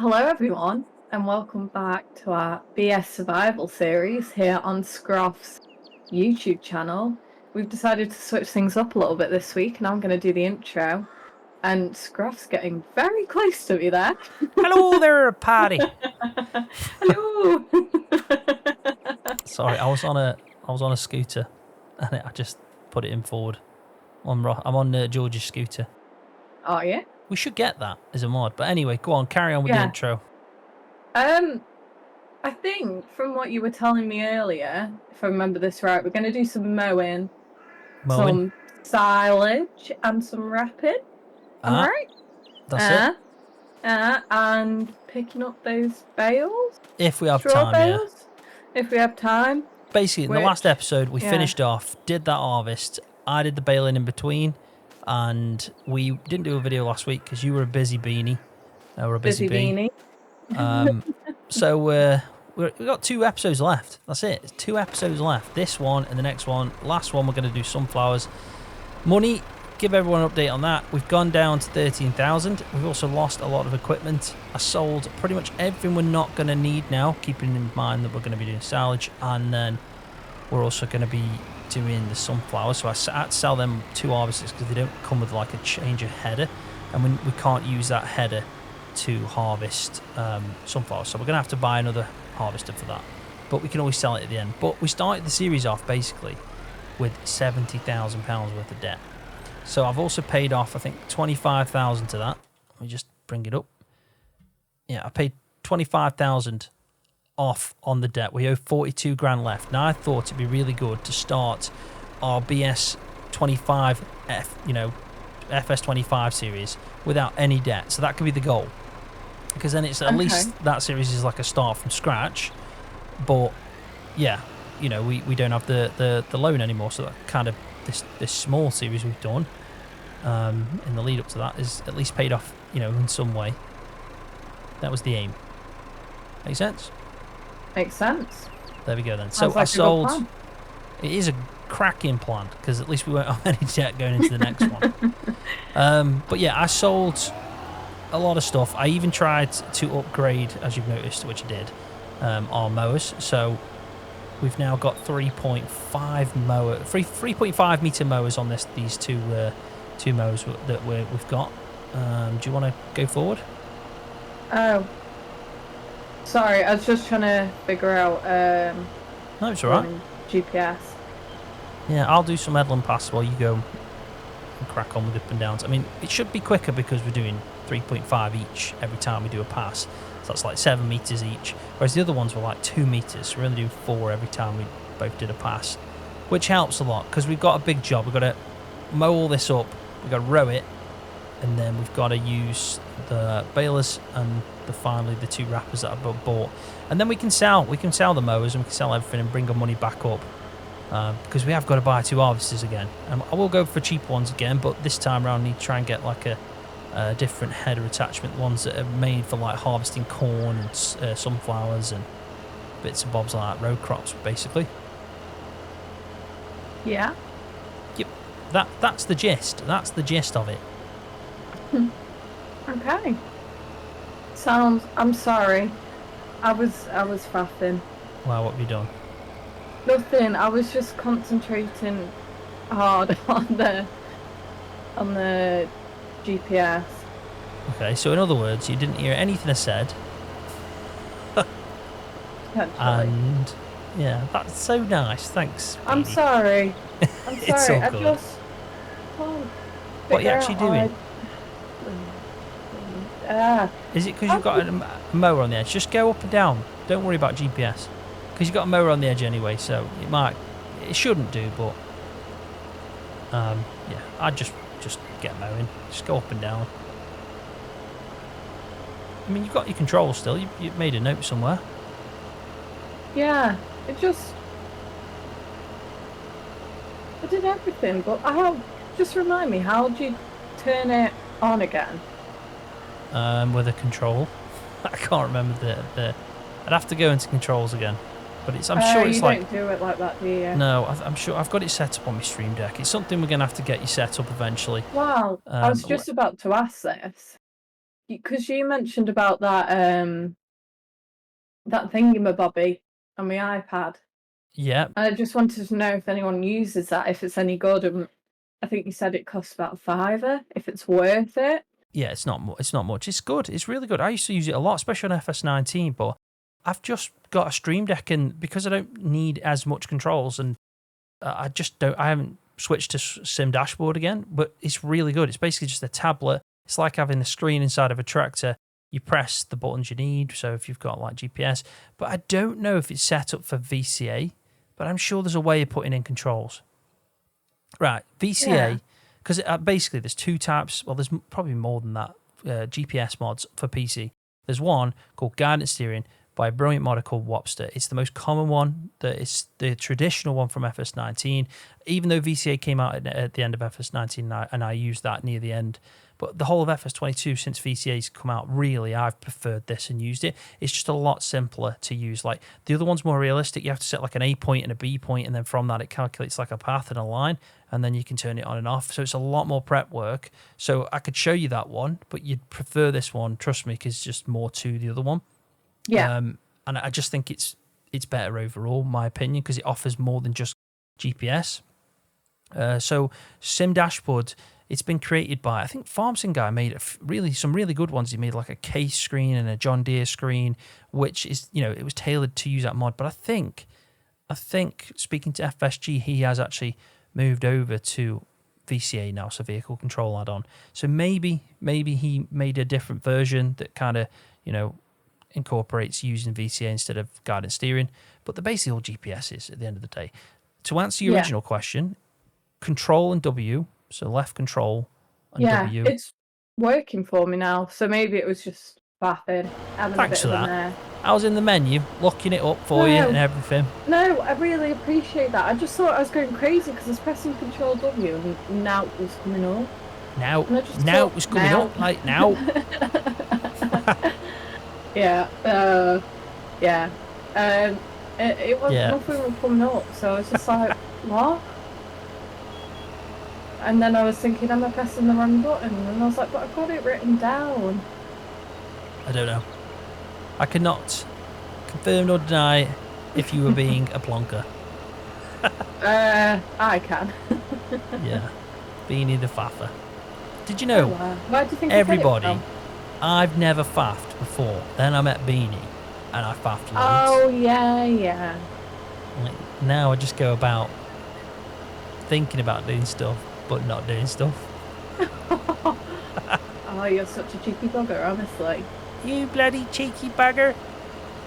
Hello, everyone, and welcome back to our BS Survival series here on Scroft's YouTube channel. We've decided to switch things up a little bit this week, and I'm going to do the intro. And Scroft's getting very close to me there. Hello there, Patty. Hello. Sorry, I was on a scooter, and I just put it in forward. I'm on George's scooter. Oh yeah. We should get that as a mod, but anyway, go on, carry on with the intro. I think from what you were telling me earlier, if I remember this right, we're going to do some mowing, some silage, and some wrapping. Am I right? That's it. And picking up those bales. If we have straw time, bales, if we have time. Basically, in the last episode, we finished off, did that harvest. I did the baling in between, and we didn't do a video last week because you were a busy beanie. Or a busy beanie. So we've got 2 episodes left. That's it. 2 episodes left. This one and the next one. Last one, we're going to do sunflowers. Money, give everyone an update on that. We've gone down to 13,000. We've also lost a lot of equipment. I sold pretty much everything we're not going to need now, keeping in mind that we're going to be doing silage, and then we're also going to be doing the sunflowers. So I had to sell them 2 harvesters because they don't come with like a change of header, and we can't use that header to harvest sunflowers, so we're going to have to buy another harvester for that, but we can always sell it at the end. But we started the series off basically with £70,000 worth of debt, so I've also paid off I think 25,000 to that. Let me just bring it up. I paid 25,000 off on the debt. We owe 42 grand left. Now I thought it'd be really good to start our BS 25 FS25 series without any debt, so that could be the goal, because then it's at least that series is like a start from scratch. But yeah, we don't have the loan anymore, so that kind of this small series we've done in the lead up to that is at least paid off, in some way. That was the aim. Make sense? Makes sense. There we go then. So I sold. It is a cracking plan, because at least we won't have any debt going into the next one. But yeah, I sold a lot of stuff. I even tried to upgrade, as you've noticed, which I did, our mowers. So we've now got 3.5 meter mowers on these two mowers that we've got. Do you want to go forward? Oh, sorry, I was just trying to figure out No, it's alright. GPS. Yeah, I'll do some Edland pass while you go and crack on with up and downs. I mean, it should be quicker because we're doing 3.5 each every time we do a pass. So that's like 7 meters each. Whereas the other ones were like 2 meters. So we're only doing 4 every time we both did a pass, which helps a lot because we've got a big job. We've got to mow all this up. We've got to row it. And then we've got to use the balers and finally the 2 wrappers that I bought. And then we can sell the mowers, and we can sell everything and bring our money back up. Because we have got to buy 2 harvesters again. I will go for cheaper ones again, but this time around I need to try and get like a different header attachment, ones that are made for like harvesting corn and sunflowers and bits and bobs like that, row crops basically. Yeah. Yep. That's the gist. That's the gist of it. Okay. Sounds. I'm sorry. I was faffing. Wow, what have you done? Nothing. I was just concentrating hard on the GPS. Okay, so in other words, you didn't hear anything I said. And yeah, that's so nice. Thanks, Beanie. I'm sorry. It's all good. I just can't. What are you actually doing? Is it because you've got a mower on the edge? Just go up and down. Don't worry about GPS. Because you've got a mower on the edge anyway, so it shouldn't do, but yeah, I'd just get mowing. Just go up and down. I mean, you've got your controls still. You've made a note somewhere. Yeah, I did everything, but just remind me, how do you turn it on again? With a control. I can't remember the. I'd have to go into controls again. But I'm sure it's like. You don't do it like that, do you? No, I'm sure I've got it set up on my stream deck. It's something we're going to have to get you set up eventually. Wow, I was just about to ask this. because you mentioned about that thingamabobby on my iPad. Yeah. And I just wanted to know if anyone uses that, if it's any good. And I think you said it costs about £5, if it's worth it. Yeah, it's not much. It's good. It's really good. I used to use it a lot, especially on FS19, but I've just got a Stream Deck, and because I don't need as much controls, and I just don't. I haven't switched to Sim Dashboard again, but it's really good. It's basically just a tablet. It's like having the screen inside of a tractor. You press the buttons you need. So if you've got like GPS, but I don't know if it's set up for VCA, but I'm sure there's a way of putting in controls. Right, VCA, because basically there's two types. Well, there's probably more than that. GPS mods for PC. There's one called Guidance Steering by a brilliant modder called Wopster. It's the most common one. It's the traditional one from FS19. Even though VCA came out at the end of FS19, and I used that near the end. But the whole of FS22, since VCA's come out, really, I've preferred this and used it. It's just a lot simpler to use. Like the other one's more realistic. You have to set like an A point and a B point, and then from that it calculates like a path and a line, and then you can turn it on and off. So it's a lot more prep work. So I could show you that one, but you'd prefer this one, trust me, because it's just more to the other one. Yeah. And I just think it's better overall, my opinion, because it offers more than just GPS. So Sim Dashboard, it's been created by, I think FarmSim guy made some really good ones. He made like a case screen and a John Deere screen, which is, it was tailored to use that mod. But I think speaking to FSG, he has actually moved over to VCA now, so vehicle control add-on. So maybe he made a different version that kind of, incorporates using VCA instead of guidance steering. But they're basically all GPSs at the end of the day. To answer your original question, Control and W, so left control and W. It's working for me now, so maybe it was just faffing. Thanks for that. I was in the menu, looking it up for you and everything. No, I really appreciate that. I just thought I was going crazy because I was pressing Control W and now it was coming up. Now it was coming up, like now. It was nothing was coming up, so I was just like, what? And then I was thinking, am I pressing the wrong button? And I was like, but I've got it written down. I don't know. I cannot confirm nor deny if you were being a plonker. I can. Yeah. Beanie the faffer. Did you know, where do you think everybody, I've never faffed before. Then I met Beanie and I faffed loads. Oh, yeah. Like, now I just go about thinking about doing stuff, but not doing stuff. Oh, you're such a cheeky bugger, honestly. You bloody cheeky bugger.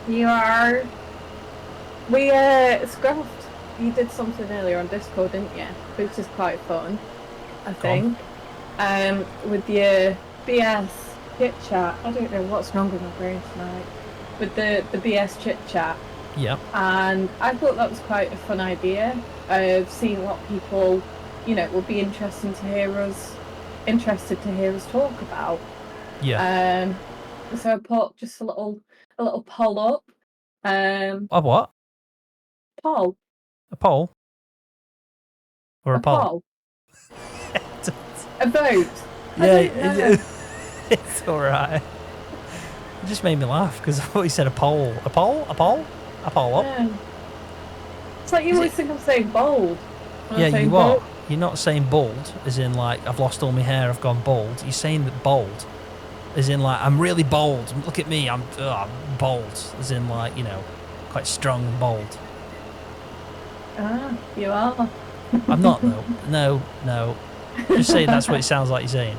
You are. We, Scroft, you did something earlier on Discord, didn't you? Which is quite fun, I think. With your BS chit chat. I don't know what's wrong with my brain tonight. With the BS chit chat. Yeah. And I thought that was quite a fun idea of seeing what people, would be interested to hear us talk about. Yeah. So I put just a little poll up. A what? Poll. A poll? Or a poll? A vote. Yeah, it's alright. It just made me laugh because I thought you said a poll. A poll? A poll? A poll up? Yeah. It's like you always think I'm saying bold. Yeah, you are. You're not saying bald, as in like, I've lost all my hair, I've gone bald. You're saying that bold, as in like, I'm really bold. Look at me, I'm bold. As in like, quite strong and bold. Ah, you are. I'm not though. No. Just saying that's what it sounds like you're saying.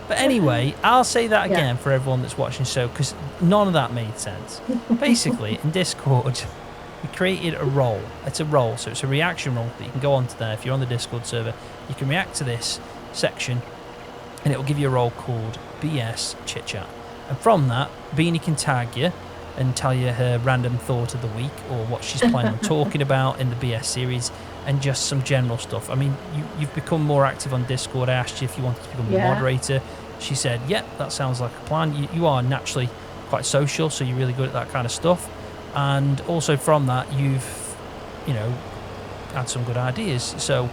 But anyway, I'll say that again for everyone that's watching the show, because none of that made sense. Basically, in Discord, we created a role. It's a role, so it's a reaction role that you can go onto there. If you're on the Discord server, you can react to this section, and it will give you a role called BS Chit Chat. And from that, Beanie can tag you and tell you her random thought of the week or what she's planning on talking about in the BS series, and just some general stuff. I mean, you've become more active on Discord. I asked you if you wanted to become a moderator. She said, yep, that sounds like a plan. You are naturally quite social, so you're really good at that kind of stuff. And also from that, you've, had some good ideas. So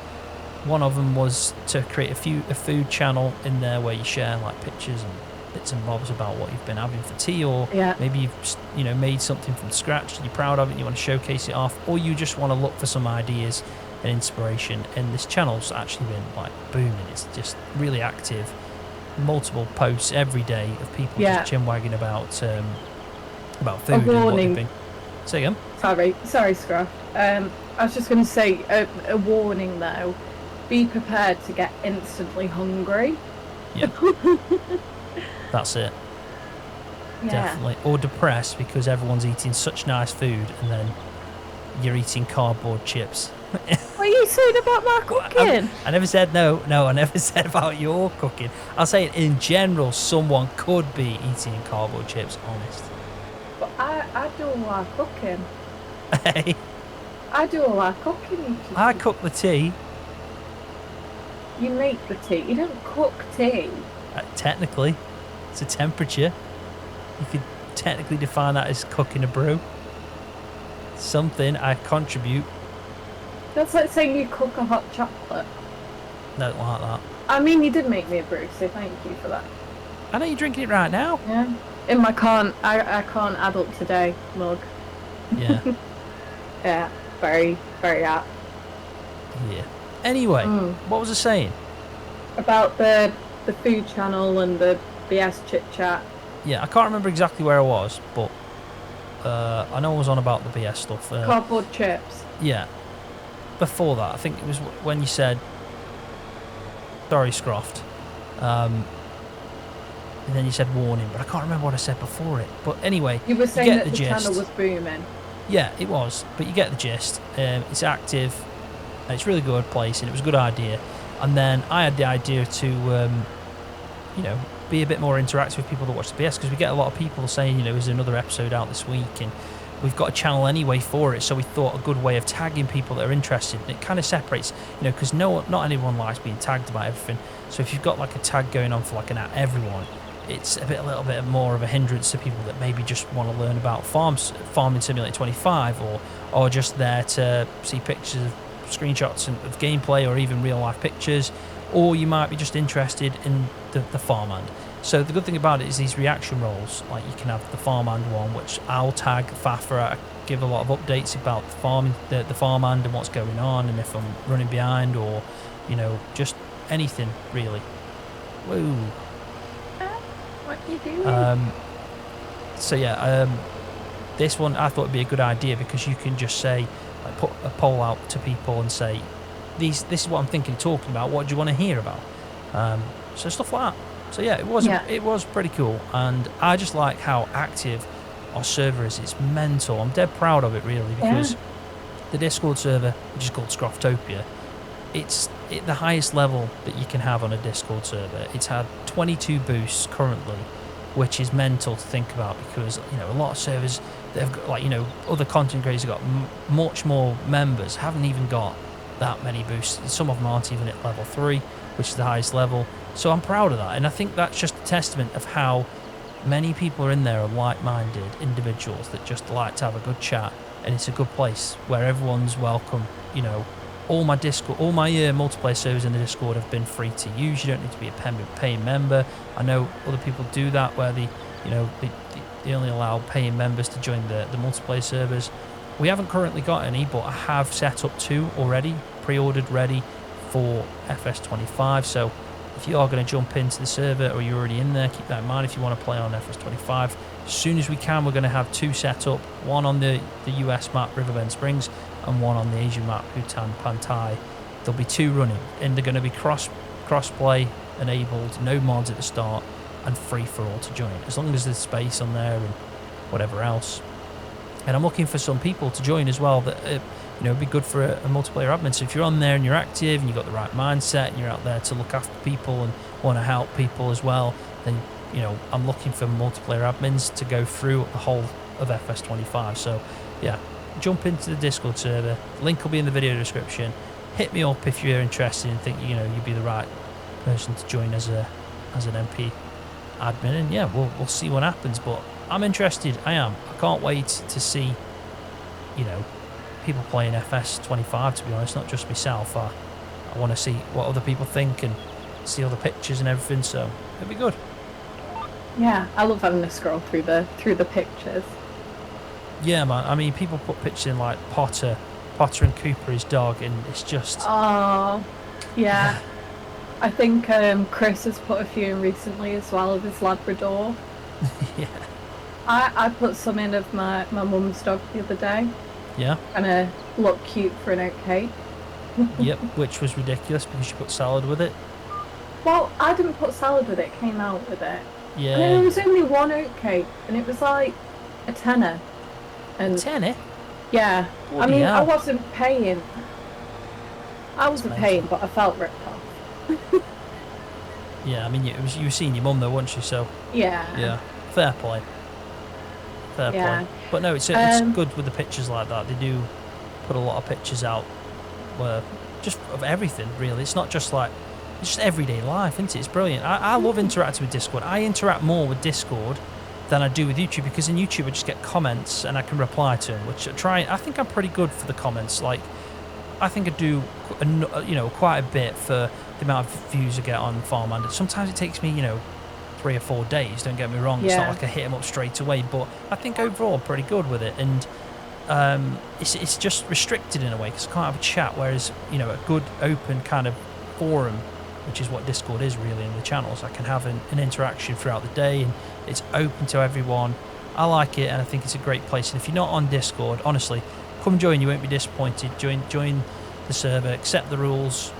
one of them was to create a food channel in there where you share like pictures and bits and bobs about what you've been having for tea, or Yeah. maybe you've made something from scratch and you're proud of it and you want to showcase it off, or you just want to look for some ideas and inspiration. And this channel's actually been like booming. It's just really active, multiple posts every day of people just chinwagging about food and what they've been. Say again. Sorry, Scroft. I was just going to say a warning though. Be prepared to get instantly hungry. Yeah. That's it. Yeah. Definitely. Or depressed because everyone's eating such nice food and then you're eating cardboard chips. What are you saying about my cooking? I never said no, I never said about your cooking. I'll say in general, someone could be eating cardboard chips, honest. But I do all our cooking. Hey. I do all our cooking. I cook the tea. You make the tea. You don't cook tea. Technically, it's a temperature. You could technically define that as cooking a brew. Something I contribute. That's like saying you cook a hot chocolate. Don't like that. I mean, you did make me a brew, so thank you for that. I know you're drinking it right now. Yeah. In my I can't adult today mug. Yeah. Yeah. Very, very apt. Yeah. Anyway, what was I saying? About the food channel and the BS chit chat. Yeah, I can't remember exactly where I was, but I know I was on about the BS stuff. Cardboard chips. Yeah. Before that, I think it was when you said, sorry, Scroft. And then you said warning, but I can't remember what I said before it. But anyway, you were saying that the gist. channel was booming. Yeah, it was, but you get the gist. It's active, and it's a really good place, and it was a good idea. And then I had the idea to, be a bit more interactive with people that watch the BS, because we get a lot of people saying, is another episode out this week, and we've got a channel anyway for it. So we thought a good way of tagging people that are interested, and it kind of separates, because not anyone likes being tagged about everything. So if you've got like a tag going on for like an at everyone, it's a little bit more of a hindrance to people that maybe just want to learn about Farming Simulator 25, or just there to see pictures of screenshots of gameplay, or even real life pictures, or you might be just interested in the farmhand. So the good thing about it is these reaction roles, like you can have the farmhand one, which I'll tag Fafra, give a lot of updates about the farmhand and what's going on, and if I'm running behind, or just anything really. Woo. What are you doing? So yeah, this one I thought would be a good idea, because you can just say, like, put a poll out to people and say, this is what I'm thinking of talking about. What do you want to hear about? So stuff like that. So yeah, it was pretty cool, and I just like how active our server is. It's mental. I'm dead proud of it really, because the Discord server, which is called Scroftopia, it's at the highest level that you can have on a Discord server. It's had 22 boosts currently, which is mental to think about, because a lot of servers that have got, other content creators have got much more members, haven't even got that many boosts. Some of them aren't even at level 3, which is the highest level. So I'm proud of that, and I think that's just a testament of how many people are in there, are like-minded individuals that just like to have a good chat, and it's a good place where everyone's welcome. All my multiplayer servers in the Discord have been free to use. You don't need to be a paying member. I know other people do that, where they only allow paying members to join the multiplayer servers. We haven't currently got any, but I have set up 2 already, pre-ordered, ready for FS25. So if you are going to jump into the server, or you're already in there, keep that in mind if you want to play on FS25. As soon as we can, we're going to have 2 set up, one on the US map, Riverbend Springs, and one on the Asian map, Bhutan Pantai. There'll be 2 running, and they're going to be cross-play enabled, no mods at the start, and free for all to join, as long as there's space on there and whatever else. And I'm looking for some people to join as well that it'd be good for a multiplayer admin. So if you're on there and you're active and you've got the right mindset and you're out there to look after people and want to help people as well, then I'm looking for multiplayer admins to go through the whole of FS25. So yeah, jump into the Discord server. Link will be in the video description. Hit me up if you're interested and think you'd be the right person to join as an MP admin, and yeah, we'll see what happens. But I'm interested. I am. I can't wait to see people playing FS25, to be honest, not just myself. I want to see what other people think and see all the pictures and everything, so it'll be good. Yeah, I love having to scroll through the pictures. Yeah, man. I mean, people put pictures in like Potter and Cooper, his dog, and it's just. Oh, yeah. I think Chris has put a few in recently as well of his Labrador. Yeah. I put some in of my mum's dog the other day. Yeah. Kind of look cute for an oatcake. Yep, which was ridiculous because you put salad with it. Well, I didn't put salad with it, it came out with it. Yeah. And there was only one oatcake, and it was like a tenner. And tenner? yeah. Bloody I mean, hell. I wasn't paying. But I felt ripped off. Yeah, I mean, you were seeing your mum though, weren't you? So Yeah. fair play. Fair play. But no, it's good with the pictures like that. They do put a lot of pictures out, where just of everything really. It's not just like it's just everyday life, isn't it? It's brilliant. I love interacting with Discord. I interact more with Discord than I do with YouTube, because in YouTube I just get comments and I can reply to them, which I think I'm pretty good for the comments. Like, I think I do, quite a bit for the amount of views I get on Farmland. Sometimes it takes me, 3 or 4 days, don't get me wrong. It's not like I hit them up straight away, but I think overall I'm pretty good with it. And it's just restricted in a way because I can't have a chat, whereas, a good open kind of forum, which is what Discord is really in the channels, I can have an interaction throughout the day and it's open to everyone. I like it, and I think it's a great place. And if you're not on Discord, honestly, come join. You won't be disappointed. Join the server, accept the rules,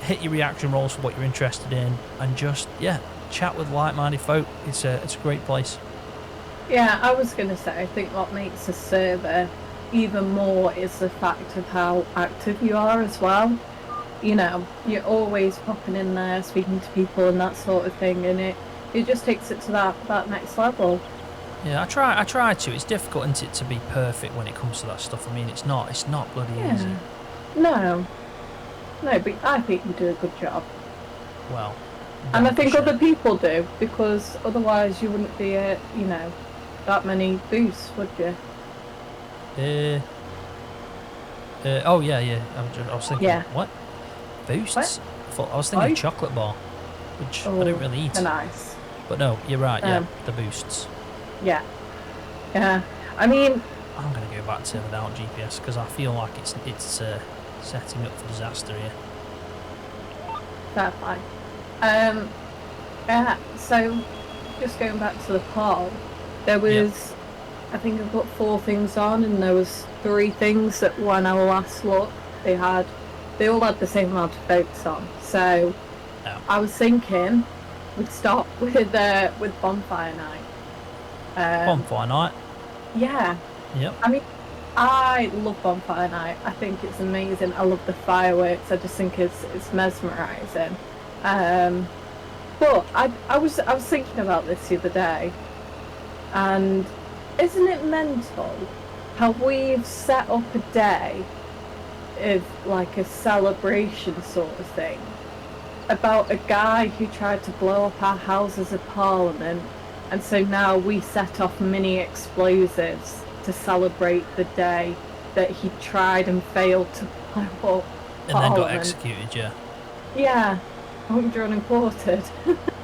hit your reaction rolls for what you're interested in, and just chat with like-minded folk. It's a great place. Yeah, I was going to say, I think what makes a server even more is the fact of how active you are as well. You're always popping in there, speaking to people and that sort of thing, and it just takes it to that next level. Yeah, I try to. It's difficult, isn't it, to be perfect when it comes to that stuff. I mean, it's not bloody easy. No, but I think you do a good job. Well, and I think other people do, because otherwise you wouldn't be at, that many boosts, would you? Oh yeah. I was thinking, what? Boosts? What? I was thinking chocolate bar, which I don't really eat. They're nice. But no, you're right. The boosts. Yeah. I mean, I'm gonna go back to without GPS because I feel like it's setting up for disaster here. Fair play. Yeah. So, just going back to the poll, there was, I think I put 4 things on, and there was 3 things that when I last looked, they all had the same amount of votes on. So, I was thinking we'd start with bonfire night. Bonfire night. Yeah. Yep. I mean, I love bonfire night. I think it's amazing. I love the fireworks. I just think it's mesmerising. But I was thinking about this the other day, and isn't it mental how we've set up a day of like a celebration sort of thing about a guy who tried to blow up our Houses of Parliament, and so now we set off mini explosives to celebrate the day that he tried and failed to blow up and Parliament. Then got executed, Yeah, drawn and quartered.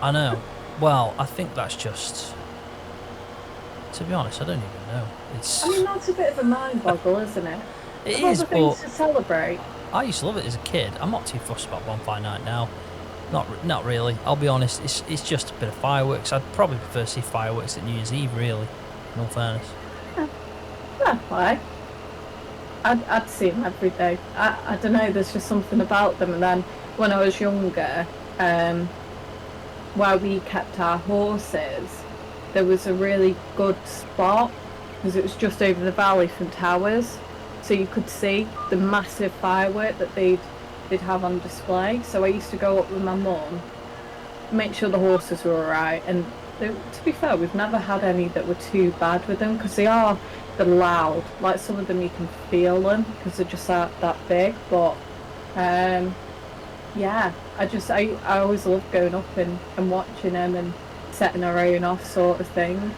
I know. Well, I think that's just, to be honest, I don't even know. I mean, that's a bit of a mind boggle, isn't it? It Of all is, the but things to celebrate. I used to love it as a kid. I'm not too fussed about bonfire night now. Not really. I'll be honest. It's just a bit of fireworks. I'd probably prefer to see fireworks at New Year's Eve, really. In all fairness. Fair play. I'd see them every day. I don't know. There's just something about them. And then when I was younger, where we kept our horses, there was a really good spot because it was just over the valley from Towers, so you could see the massive firework that they'd have on display. So I used to go up with my mum, make sure the horses were alright, and to be fair, we've never had any that were too bad with them, because they're loud. Like, some of them you can feel them because they're just that big. But yeah, I always loved going up and watching them and setting our own off sort of thing.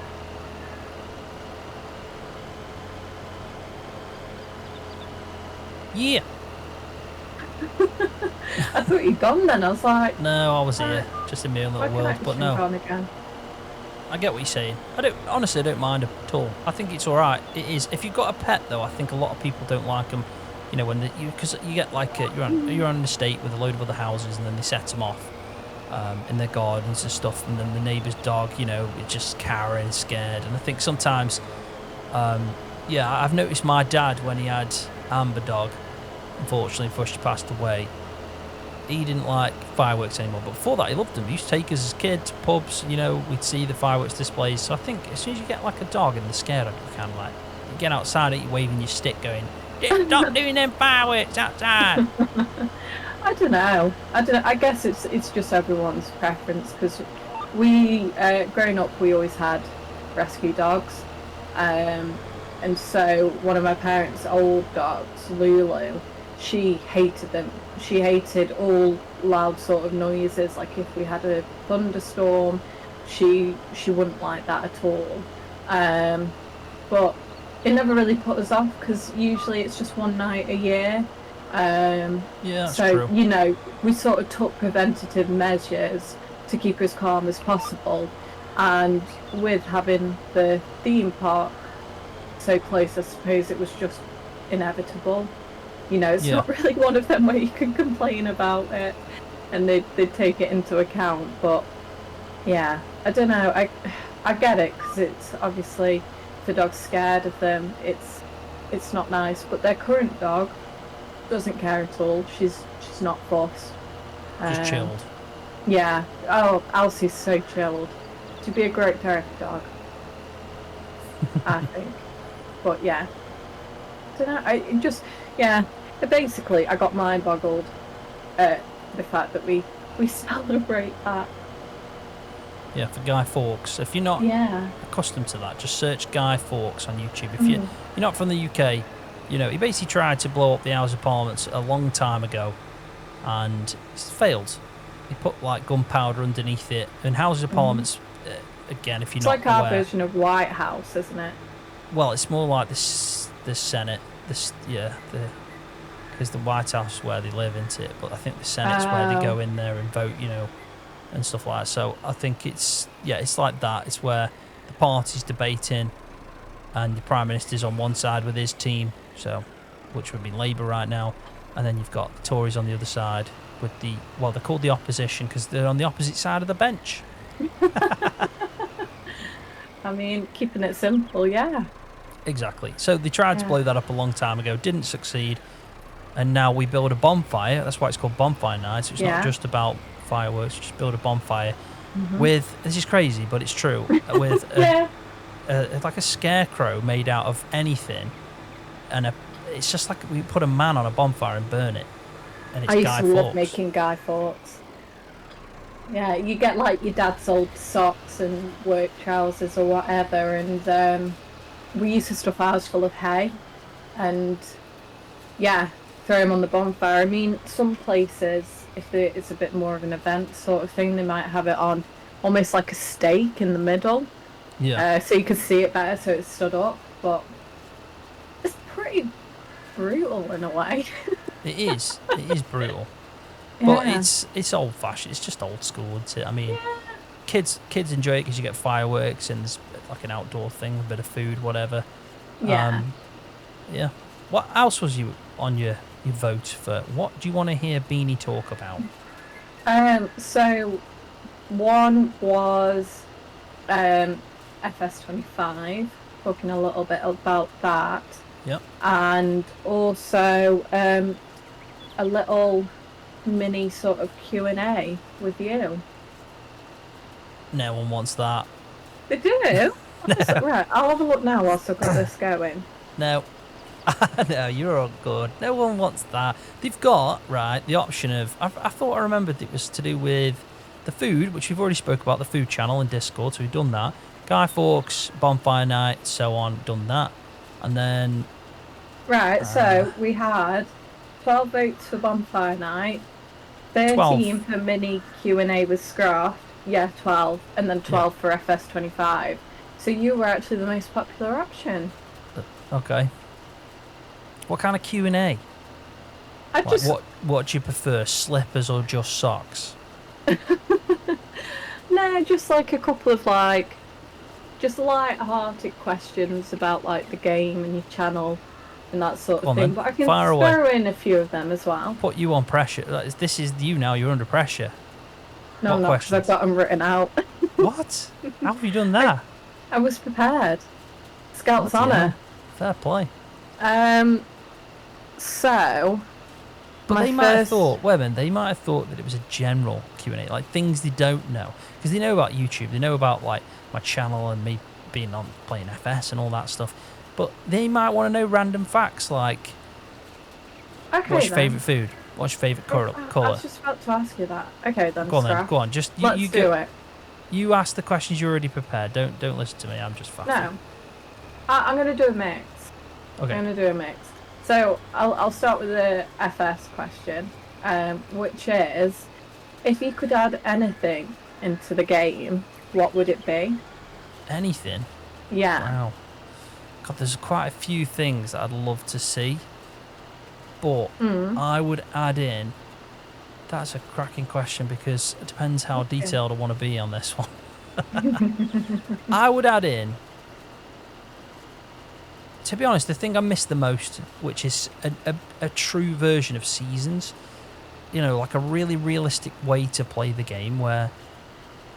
Yeah. I thought you'd gone then. I was like, no, I was here, just in my own little world. But no. On again? I get what you're saying. Honestly, I don't mind them at all. I think it's all right. It is. If you've got a pet, though, I think a lot of people don't like them. You know, because you get like you're on an estate with a load of other houses, and then they set them off in their gardens and stuff, and then the neighbour's dog, you know, is just cowering, scared. And I think sometimes, I've noticed my dad when he had Amber dog. Unfortunately, before she passed away, he didn't like fireworks anymore, but before that he loved them. He used to take us as kids to pubs, you know, we'd see the fireworks displays. So I think as soon as you get like a dog and they're scared of you, kind of like, you get outside, you're waving your stick going, stop doing them fireworks outside. I don't know. I guess it's just everyone's preference, because we, growing up, we always had rescue dogs. And so one of my parents' old dogs, Lulu, she hated them. She hated all loud sort of noises, like if we had a thunderstorm, she wouldn't like that at all. But it never really put us off, because usually it's just one night a year. That's so true. You know, we sort of took preventative measures to keep her as calm as possible, and with having the theme park so close, I suppose it was just inevitable. You know, it's not really one of them where you can complain about it and they'd take it into account. But yeah, I don't know, I get it, because it's obviously, if the dog's scared of them, it's not nice. But their current dog doesn't care at all. She's not fussed. Just chilled. Yeah. Oh, Elsie's so chilled. She'd be a great therapy dog, I think. But yeah, I don't know. Basically, I got mind boggled at the fact that we celebrate that. Yeah, for Guy Fawkes. If you're not accustomed to that, just search Guy Fawkes on YouTube. If you're not from the UK, you know, he basically tried to blow up the House of Parliament a long time ago, and it's failed. He put like gunpowder underneath it, and Houses of Parliament's again, if you're not aware, it's like our version of White House, isn't it? Well, it's more like the Senate. Because the White House is where they live, isn't it? But I think the Senate's where they go in there and vote, you know, and stuff like that. So I think it's like that. It's where the party's debating, and the Prime Minister's on one side with his team, so which would be Labour right now, and then you've got the Tories on the other side with they're called the opposition because they're on the opposite side of the bench. I mean, keeping it simple, yeah. Exactly. So they tried to blow that up a long time ago, didn't succeed, and now we build a bonfire. That's why it's called Bonfire Night. So it's not just about fireworks, just build a bonfire with, this is crazy, but it's true, with like a scarecrow made out of anything, and it's just like we put a man on a bonfire and burn it, and it's Guy Fawkes. I used to love making Guy Fawkes. Yeah, you get like your dad's old socks and work trousers or whatever, and we used to stuff ours full of hay, and throw them on the bonfire. I mean, some places, if it's a bit more of an event sort of thing, they might have it on almost like a stake in the middle. Yeah. So you could see it better, so it stood up. But it's pretty brutal in a way. It is. It is brutal. But it's old fashioned. It's just old school, isn't it? I mean, kids enjoy it because you get fireworks and there's like an outdoor thing, a bit of food, whatever. Yeah. What else was you on your vote for? What do you want to hear Beanie talk about? So one was FS25, talking a little bit about that. Yep. And also a little mini sort of Q&A with you. No one wants that. They do? No. Right, I'll have a look now whilst I've got this going. No. No, you're all good. No one wants that. They've got, the option of... I thought I remembered it was to do with the food, which we've already spoke about, the food channel in Discord, so we've done that. Guy Fawkes, Bonfire Night, so on, done that. And then... Right, so we had 12 votes for Bonfire Night, 13 12. For mini Q&A with Scroft. Yeah, 12. And then 12 for FS25. So you were actually the most popular option. Okay. What kind of Q&A? What do you prefer, slippers or just socks? No, just like a couple of like just light-hearted questions about like the game and your channel and that sort Go of on, thing. then. But I can Fire away. throw in a few of them as well. Put you on pressure. This is you now. You're under pressure. No, what not because I've questions? got them written out. What? How have you done that? I was prepared. Scout's Bloody hell. honour. Fair play. So. But my they might have first- thought, wait a minute, they might have thought that it was a general Q&A, like things they don't know. Because they know about YouTube, they know about like my channel and me being on playing FS and all that stuff. But they might want to know random facts like, Okay, what's your then. favourite food? What's your favourite I colour? was just about to ask you that. Okay, then. Go on then, Scroft. go on. Just Let's you do it. You ask the questions you already prepared. Don't listen to me. I'm just faffing. No, I'm gonna do a mix. Okay. I'm gonna do a mix. So I'll start with the FS question, which is, if you could add anything into the game, what would it be? Anything? Yeah. Wow. God, there's quite a few things that I'd love to see, but I would add in. That's a cracking question because it depends how detailed I want to be on this one. I would add in, to be honest, the thing I miss the most, which is a true version of seasons. You know, like a really realistic way to play the game where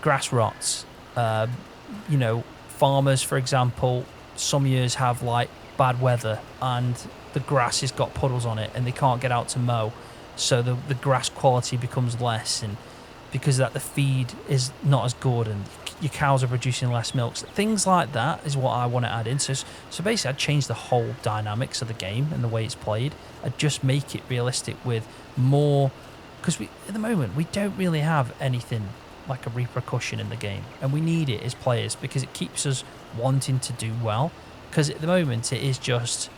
grass rots. You know, farmers, for example, some years have like bad weather and the grass has got puddles on it and they can't get out to mow. So the grass quality becomes less, and because of that the feed is not as good and your cows are producing less milk. So things like that is what I want to add in. So basically I'd change the whole dynamics of the game and the way it's played. I'd just make it realistic with more, because at the moment we don't really have anything like a repercussion in the game, and we need it as players because it keeps us wanting to do well. Because at the moment it is just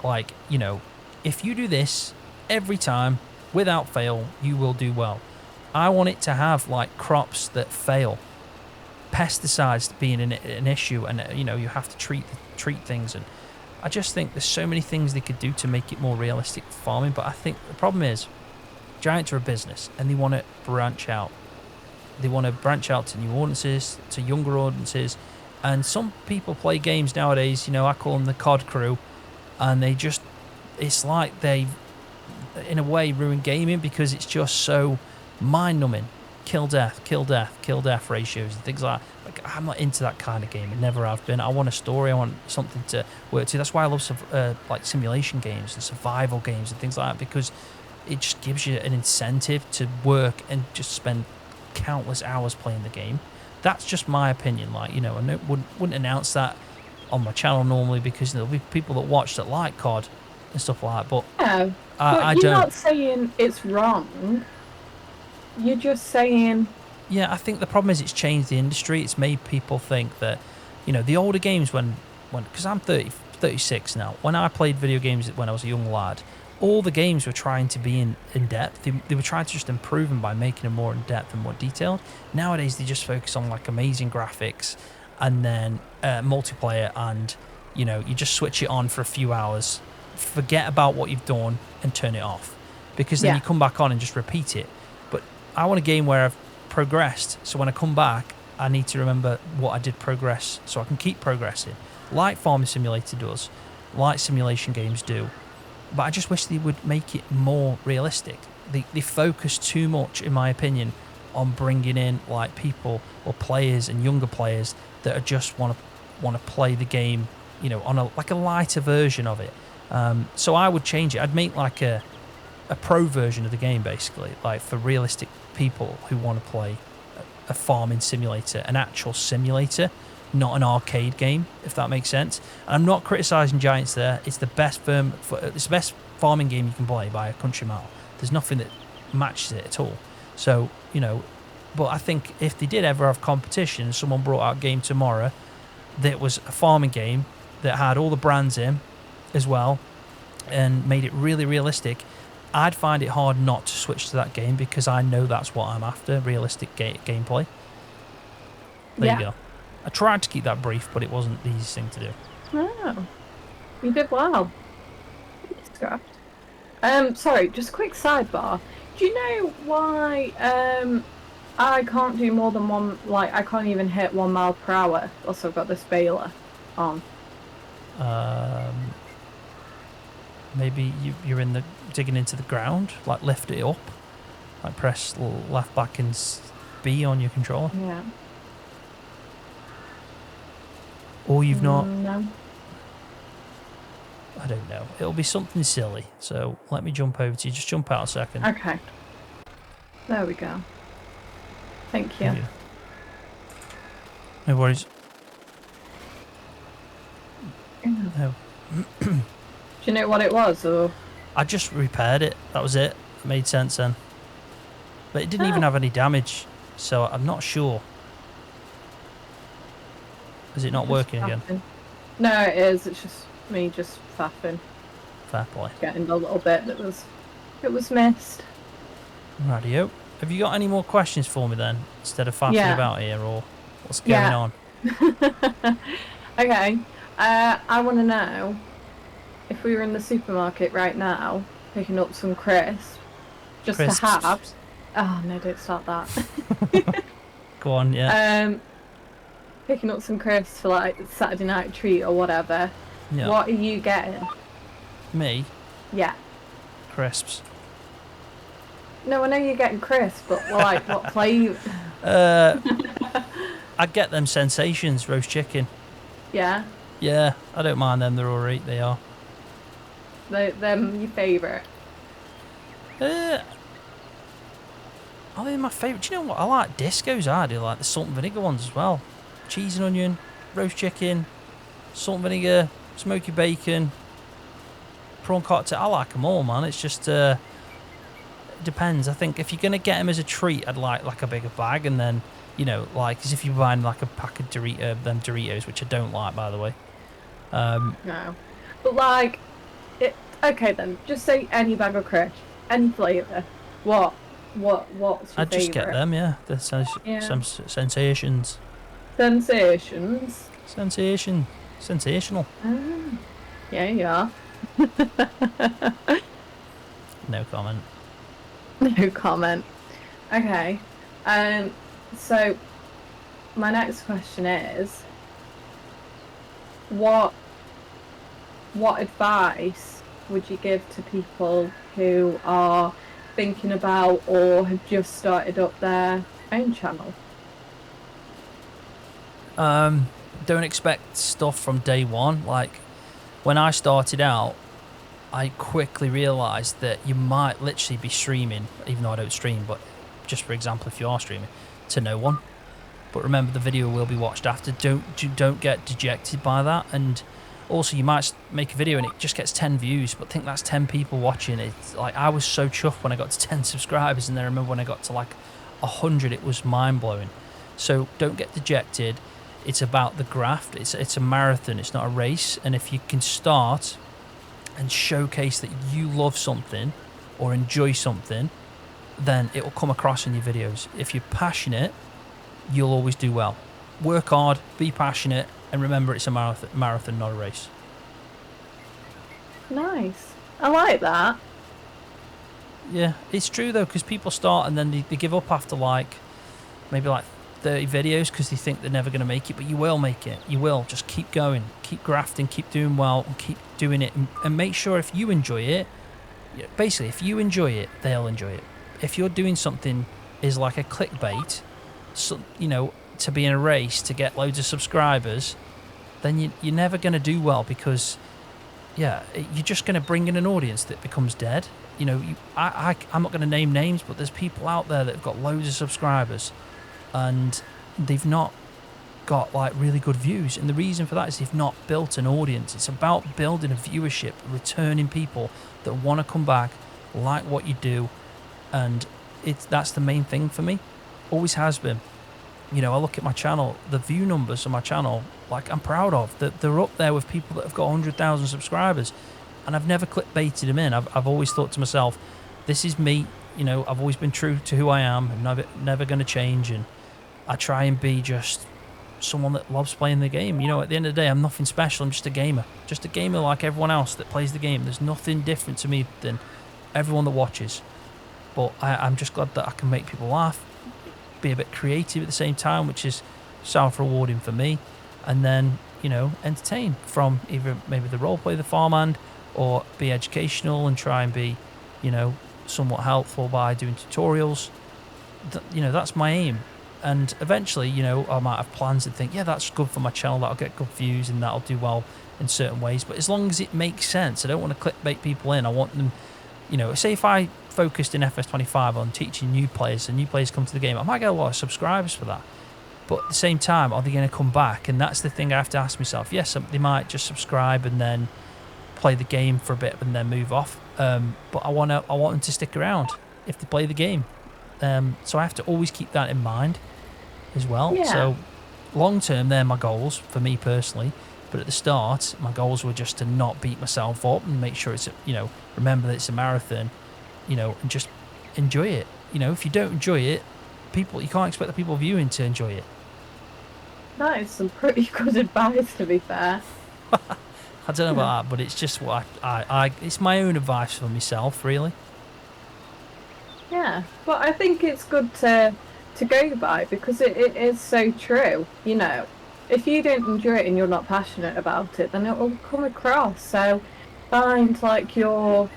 like, you know, if you do this every time without fail, you will do well. I want it to have like crops that fail, pesticides being an issue, and you know, you have to treat things. And I just think there's so many things they could do to make it more realistic farming. But I think the problem is Giants are a business and they want to branch out. They want to branch out to new audiences, to younger audiences. And some people play games nowadays, you know, I call them the COD crew, and they just, it's like they, in a way, ruin gaming because it's just so mind-numbing. Kill death ratios and things like that. Like, I'm not into that kind of game. I never have been. I want a story. I want something to work to. That's why I love like simulation games and survival games and things like that, because it just gives you an incentive to work and just spend countless hours playing the game. That's just my opinion. Like, you know, I wouldn't announce that on my channel normally because there'll be people that watch that like COD and stuff like that. But Yeah, I you're don't. not saying it's wrong. You're just saying. Yeah, I think the problem is it's changed the industry. It's made people think that, you know, the older games when because I'm 36 now. When I played video games when I was a young lad, all the games were trying to be in depth. They were trying to just improve them by making them more in depth and more detailed. Nowadays, they just focus on like amazing graphics and then multiplayer, and you know, you just switch it on for a few hours, forget about what you've done, and turn it off, because then you come back on and just repeat it. But I want a game where I've progressed, so when I come back, I need to remember what I did progress, so I can keep progressing, like Farming Simulator does, like simulation games do. But I just wish they would make it more realistic. They focus too much, in my opinion, on bringing in like people or players and younger players that are just want to play the game, you know, on a lighter version of it. So I would change it. I'd make like a pro version of the game, basically, like for realistic people who want to play a farming simulator, an actual simulator, not an arcade game, if that makes sense. And I'm not criticising Giants there. It's the best it's the best farming game you can play by a country mile. There's nothing that matches it at all. So, you know, but I think if they did ever have competition, someone brought out a game tomorrow that was a farming game that had all the brands in as well and made it really realistic, I'd find it hard not to switch to that game because I know that's what I'm after, realistic gameplay. There you go. I tried to keep that brief, but it wasn't the easiest thing to do. Oh, you did well. Scroft. Sorry, just a quick sidebar. Do you know why I can't do more than one, like, I can't even hit 1 mile per hour. Also, I've got this baler on. Maybe you're digging into the ground, like lift it up, like press left back and B on your controller. Yeah. Or you've not. No. I don't know. It'll be something silly. So let me jump over to you. Just jump out a second. Okay. There we go. Thank you. No worries. Yeah. No. Do you know what it was, or? I just repaired it. That was it. It made sense then. But it didn't even have any damage, so I'm not sure. Is it not Just working faffing. again? No, it is. It's just me just faffing. Fair play. Getting the little bit that was missed. Radio. Have you got any more questions for me then, instead of faffing about here, or what's going on? Okay. I want to know if we were in the supermarket right now, picking up some crisps, just Crisps. to have. Oh no! Don't start that. Go on, yeah. Picking up some crisps for like Saturday night treat or whatever. Yeah. What are you getting? Me? Yeah. Crisps. No, I know you're getting crisps, but like what flavour? I get them Sensations roast chicken. Yeah. Yeah, I don't mind them. They're alright. They are. Them your favourite? Are they my favourite? Do you know what? I like Discos. I do like the salt and vinegar ones as well. Cheese and onion, roast chicken, salt and vinegar, smoky bacon, prawn cocktail. I like them all, man. It's just it depends. I think if you're gonna get them as a treat, I'd like a bigger bag, and then like as if you're buying like a pack of Doritos, which I don't like, by the way. No, but like okay then. Just say any bag of crisps, any flavour. What's your I'd just get favourite? them, yeah. The some Sensations. Sensations. Sensational. Yeah. No comment. No comment. Okay. So my next question is, what advice would you give to people who are thinking about or have just started up their own channel? Don't expect stuff from day one. Like when I started out, I quickly realised that you might literally be streaming, even though I don't stream, but just for example, if you are streaming, to no one. But remember, the video will be watched after. Don't get dejected by that. And also, you might make a video and it just gets 10 views, but think that's 10 people watching. It's like I was so chuffed when I got to 10 subscribers, and then I remember when I got to like 100, it was mind blowing. So don't get dejected. It's about the graft. It's a marathon. It's not a race. And if you can start and showcase that you love something or enjoy something, then it will come across in your videos. If you're passionate, you'll always do well. Work hard, be passionate, and remember it's a marathon, not a race. Nice. I like that. Yeah, it's true though, because people start and then they give up after maybe 30 videos because they think they're never going to make it, but you will make it. You will. Just keep going, keep grafting, keep doing well, and keep doing it, and make sure if you enjoy it, basically if you enjoy it, they'll enjoy it. If you're doing something is like a clickbait, so, to be in a race to get loads of subscribers, then you're never going to do well, because you're just going to bring in an audience that becomes dead. I'm not going to name names, but there's people out there that have got loads of subscribers and they've not got really good views, and the reason for that is they've not built an audience. It's about building a viewership, returning people that want to come back, like what you do, and that's the main thing for me. Always has been. I look at my channel, the view numbers on my channel, I'm proud of that. They're up there with people that have got 100,000 subscribers, and I've never clickbaited them in. I've always thought to myself, this is me. I've always been true to who I am. I'm never going to change, and I try and be just someone that loves playing the game. At the end of the day, I'm nothing special. I'm just a gamer like everyone else that plays the game. There's nothing different to me than everyone that watches. But I'm just glad that I can make people laugh, be a bit creative at the same time, which is self-rewarding for me, and then entertain from either maybe the role play the farmhand or be educational and try and be somewhat helpful by doing tutorials. That's my aim. And eventually, I might have plans and think, yeah, that's good for my channel, that'll get good views and that'll do well in certain ways. But as long as it makes sense, I don't want to clickbait people in. I want them, say if I focused in FS25 on teaching new players and new players come to the game, I might get a lot of subscribers for that. But at the same time, are they going to come back? And that's the thing I have to ask myself. Yes, they might just subscribe and then play the game for a bit and then move off. But I want them to stick around if they play the game. So I have to always keep that in mind as well. Yeah. So long term, they're my goals for me personally. But at the start, my goals were just to not beat myself up and make sure it's remember that it's a marathon, and just enjoy it. If you don't enjoy it, you can't expect the people viewing to enjoy it. That is some pretty good advice, to be fair. I don't know about that, but it's just what it's my own advice for myself, really. Yeah, but I think it's good to go by because it is so true. If you don't enjoy it and you're not passionate about it, then it will come across. So find like your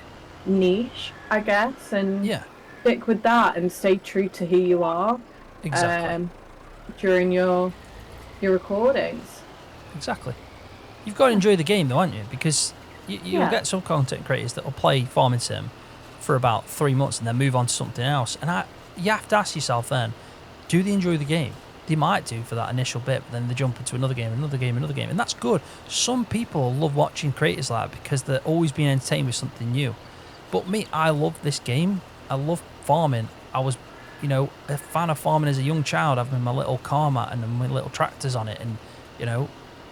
niche, I guess, and stick with that and stay true to who you are. Exactly. During your recordings. Exactly. You've got to enjoy the game, though, haven't you? Because you'll get some content creators that will play Farming Sim for about 3 months and then move on to something else. And you have to ask yourself then, do they enjoy the game? They might do for that initial bit, but then they jump into another game, and that's good. Some people love watching creators like that because they're always being entertained with something new. But me, I love this game. I love farming. I was, a fan of farming as a young child, having my little car mat and my little tractors on it, and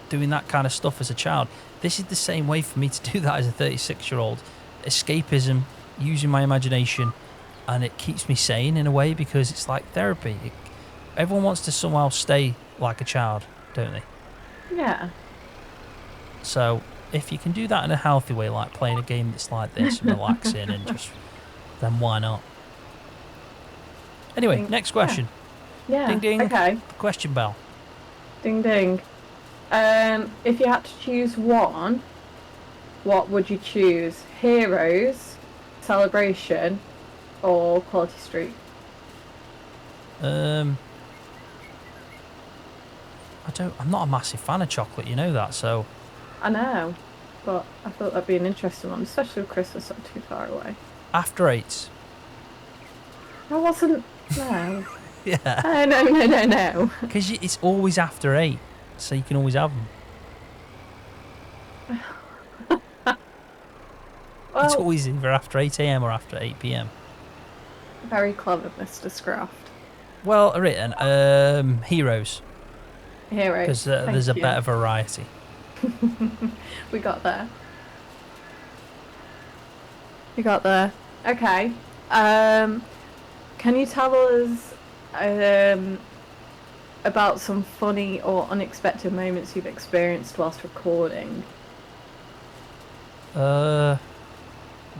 doing that kind of stuff as a child. This is the same way for me to do that as a 36-year-old. Escapism, using my imagination, and it keeps me sane in a way because it's like therapy. Everyone wants to somehow stay like a child, don't they? Yeah. So if you can do that in a healthy way, like playing a game that's like this and relaxing, and then why not? Anyway, next question. Yeah. Ding ding. Okay. Question bell. Ding ding. If you had to choose one, what would you choose? Heroes, Celebration, or Quality Street? I'm not a massive fan of chocolate, you know that, so. I know, but I thought that'd be an interesting one, especially with Christmas not too far away. After Eights. I wasn't. No. Yeah. No. Because it's always after 8, so you can always have them. Well, it's always either after 8 AM or after 8 PM. Very clever, Mr. Scroft. Well, written. Heroes. Heroes. Because there's a better variety. We got there. Okay. Can you tell us about some funny or unexpected moments you've experienced whilst recording?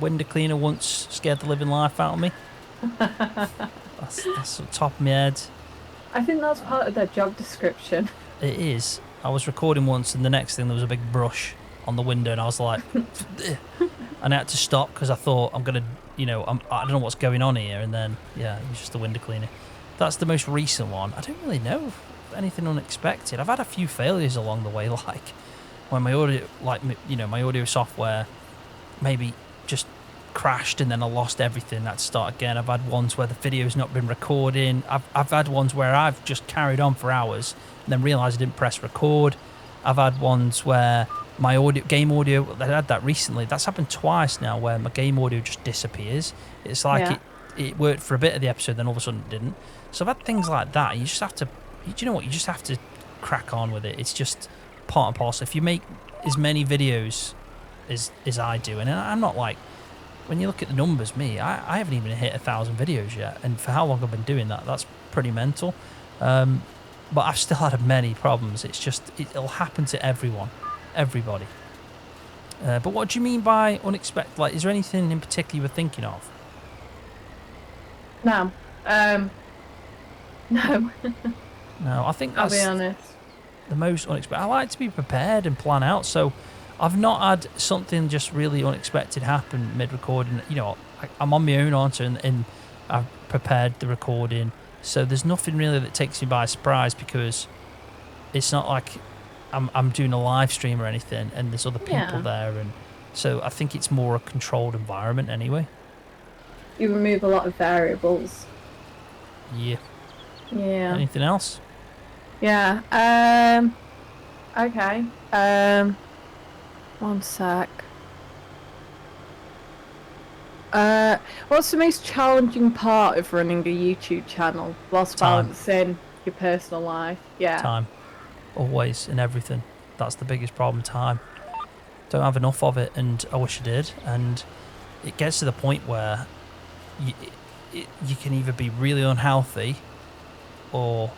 Window cleaner once scared the living life out of me. That's the top of my head. I think that's part of their job description. It is. I was recording once, and the next thing there was a big brush on the window, and I was like, and I had to stop because I thought I don't know what's going on here, and then it was just the window cleaner. That's the most recent one. I don't really know of anything unexpected. I've had a few failures along the way, like when my audio, my audio software maybe just crashed and then I lost everything. I'd start again. I've had ones where the video's not been recording. I've had ones where I've just carried on for hours and then realised I didn't press record. I've had ones where my game audio, I had that recently. That's happened twice now where my game audio just disappears. It's like it worked for a bit of the episode, then all of a sudden it didn't. So I've had things like that. You just have to, you just have to crack on with it. It's just part and parcel. If you make as many videos as I do, and I'm not like, when you look at the numbers, I haven't even hit 1,000 videos yet, and for how long I've been doing that, that's pretty mental. But I've still had many problems. It's just, it'll happen to everybody. But what do you mean by unexpected? Like, is there anything in particular you were thinking of? No. No, No, I think I'll be that's honest. the most unexpected. I like to be prepared and plan out, so I've not had something just really unexpected happen mid-recording. You know, I'm on my own, aren't I? And I've prepared the recording, so there's nothing really that takes me by surprise because it's not like I'm doing a live stream or anything, and there's other people Yeah. there, and so I think it's more a controlled environment anyway. You remove a lot of variables. Yeah. Yeah. Anything else? Yeah. Okay. One sec. What's the most challenging part of running a YouTube channel whilst Time. balancing your personal life? Yeah. Time. Always and everything. That's the biggest problem. Time. Don't have enough of it, and I wish I did. And it gets to the point where you can either be really unhealthy, or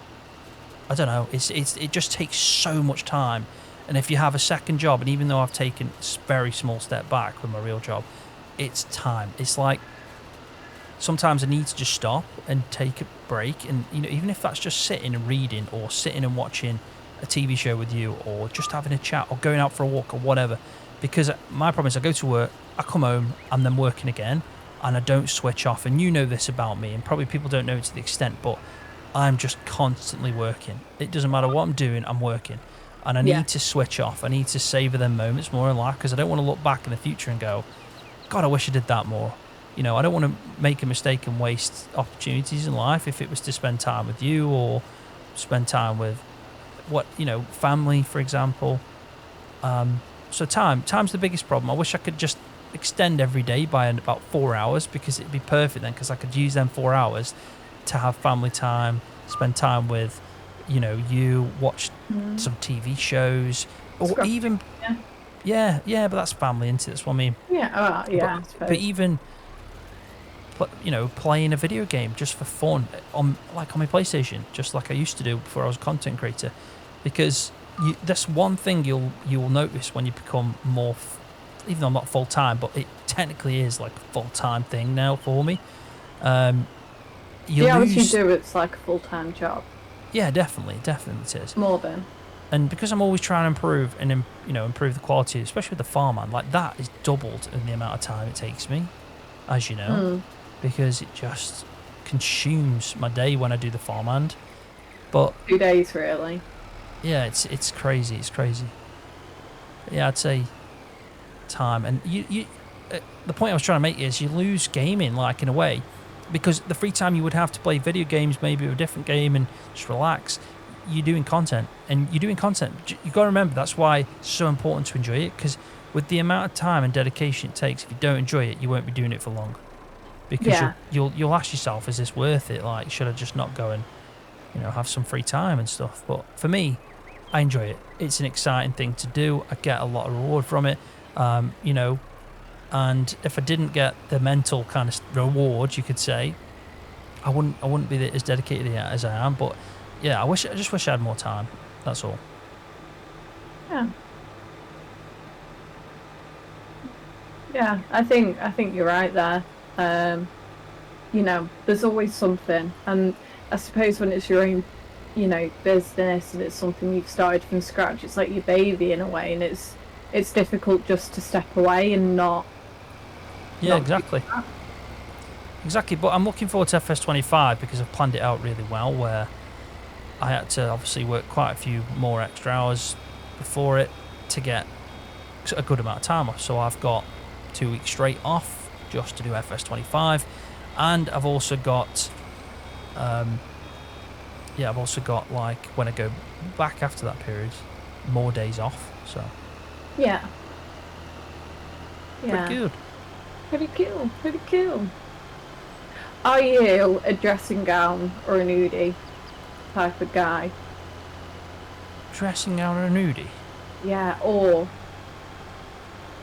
I don't know. It just takes so much time. And if you have a second job, and even though I've taken a very small step back with my real job, it's time. It's like sometimes I need to just stop and take a break, and you know, even if that's just sitting and reading, or sitting and watching a TV show with you, or just having a chat, or going out for a walk, or whatever. Because my problem is I go to work, I come home, I'm then working again, and I don't switch off. And you know this about me, and probably people don't know it to the extent, but I'm just constantly working. It doesn't matter what I'm doing, I'm working. And I need to switch off. I need to savour them moments more in life, because I don't want to look back in the future and go, God, I wish I did that more. You know, I don't want to make a mistake and waste opportunities in life if it was to spend time with you, or spend time with family, for example. So time's the biggest problem. I wish I could just extend every day by about 4 hours, because it'd be perfect then, because I could use them 4 hours to have family time, spend time with, you watch some TV shows, or Scroft. even yeah, but that's family, isn't it? That's what I mean. Yeah. Yeah. But even playing a video game just for fun on my PlayStation, just like I used to do before I was a content creator, because that's one thing you will notice when you become more, even though I'm not full time, but it technically is like a full time thing now for me. You do. It's like a full-time job. Yeah, definitely it is. More than. And because I'm always trying to improve and improve the quality, especially with the farmhand, like that is doubled in the amount of time it takes me, as you know, because it just consumes my day when I do the farmhand. But 2 days really. Yeah, it's crazy. It's crazy. Yeah, I'd say time. And you the point I was trying to make is you lose gaming, like, in a way, because the free time you would have to play video games, maybe a different game, and just relax, you're doing content. And you're doing content. You've got to remember, that's why it's so important to enjoy it, because with the amount of time and dedication it takes, if you don't enjoy it, you won't be doing it for long. Because you'll ask yourself, is this worth it? Like, should I just not go and have some free time and stuff? But for me, I enjoy it. It's an exciting thing to do. I get a lot of reward from it, and if I didn't get the mental kind of reward, you could say, I wouldn't be as dedicated as I am. But yeah, I just wish I had more time. That's all. Yeah. Yeah, I think you're right there. There's always something, and I suppose when it's your own, business, and it's something you've started from scratch, it's like your baby in a way, and it's difficult just to step away and not. Yeah, exactly. Exactly, but I'm looking forward to FS25 because I've planned it out really well, where I had to obviously work quite a few more extra hours before it to get a good amount of time off. So I've got 2 weeks straight off just to do FS25, and I've also got like, when I go back after that period, more days off. So yeah, pretty good. Pretty cool. Are you a dressing gown or a nudie type of guy? Dressing gown or a nudie? Yeah, or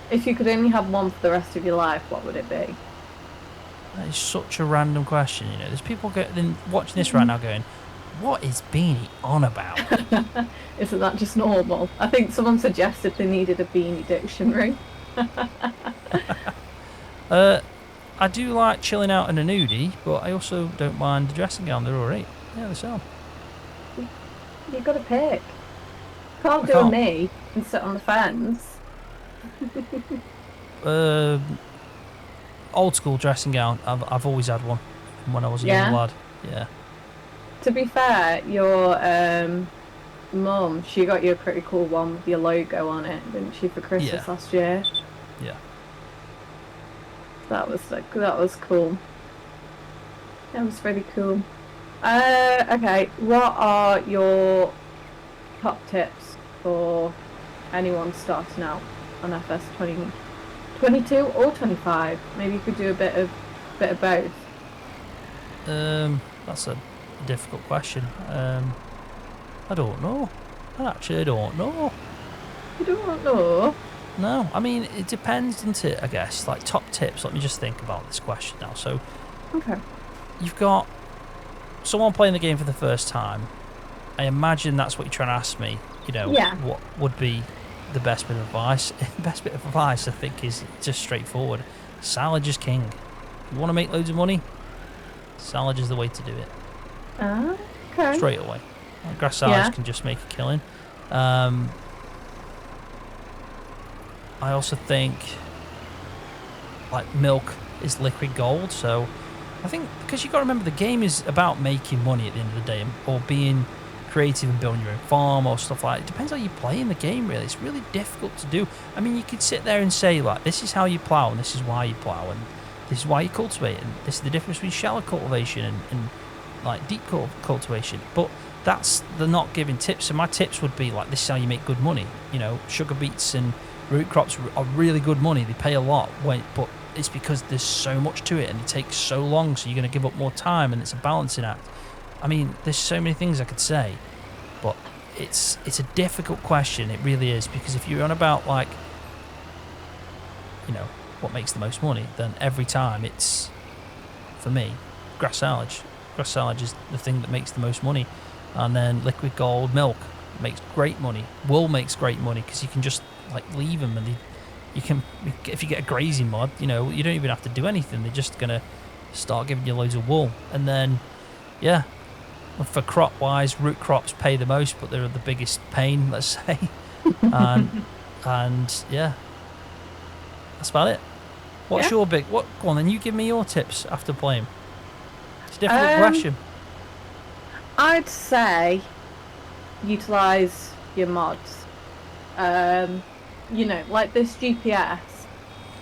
if you could only have one for the rest of your life, what would it be? That is such a random question. There's people watching this right now going, what is Beanie on about? Isn't that just normal? I think someone suggested they needed a beanie dictionary. I do like chilling out in a nudie, but I also don't mind the dressing gown. They're alright. Yeah, they sell. You've got to pick. Can't I do can't. me and sit on the fence. Old school dressing gown. I've always had one from when I was a young Yeah. lad. Yeah. To be fair, your mum, she got you a pretty cool one with your logo on it, didn't she, for Christmas Yeah. last year? Yeah. That was cool. That was really cool. Okay, what are your top tips for anyone starting out on FS 22 or 25? Maybe you could do a bit of both. That's a difficult question. I don't know. I don't know. I don't know. No, I mean, it depends, doesn't it, I guess? Like, top tips, let me just think about this question now. So, Okay. you've got someone playing the game for the first time. I imagine that's what you're trying to ask me. You know, Yeah. what would be the best bit of advice? The best bit of advice, I think, is just straightforward. Salvage is king. You want to make loads of money? Salvage is the way to do it. Okay. Straight away. Grass salvage can just make a killing. I also think like milk is liquid gold, so I think because you've got to remember the game is about making money at the end of the day, or being creative and building your own farm or stuff like that. It depends how you play in the game, really. It's really difficult to do. I mean, you could sit there and say, like, this is how you plough, and this is why you plough, and this is why you cultivate, and this is the difference between shallow cultivation and like deep cultivation. But that's the not giving tips. So my tips would be like, this is how you make good money. You know, sugar beets and root crops are really good money. They pay a lot, but it's because there's so much to it and it takes so long, so you're going to give up more time, and it's a balancing act. I mean, there's so many things I could say, but it's a difficult question. It really is, because if you're on about, like, you know, what makes the most money, then every time it's, for me, grass silage. Grass silage is the thing that makes the most money. And then liquid gold milk makes great money. Wool makes great money because you can just, like, leave them, and you can, if you get a grazing mod, you know, you don't even have to do anything. They're just going to start giving you loads of wool. And then, yeah, for crop wise, root crops pay the most, but they're the biggest pain, let's say. and yeah, that's about it. What's your big, go on then, you give me your tips after playing. It's a difficult question. I'd say utilise your mods. You know, like this GPS,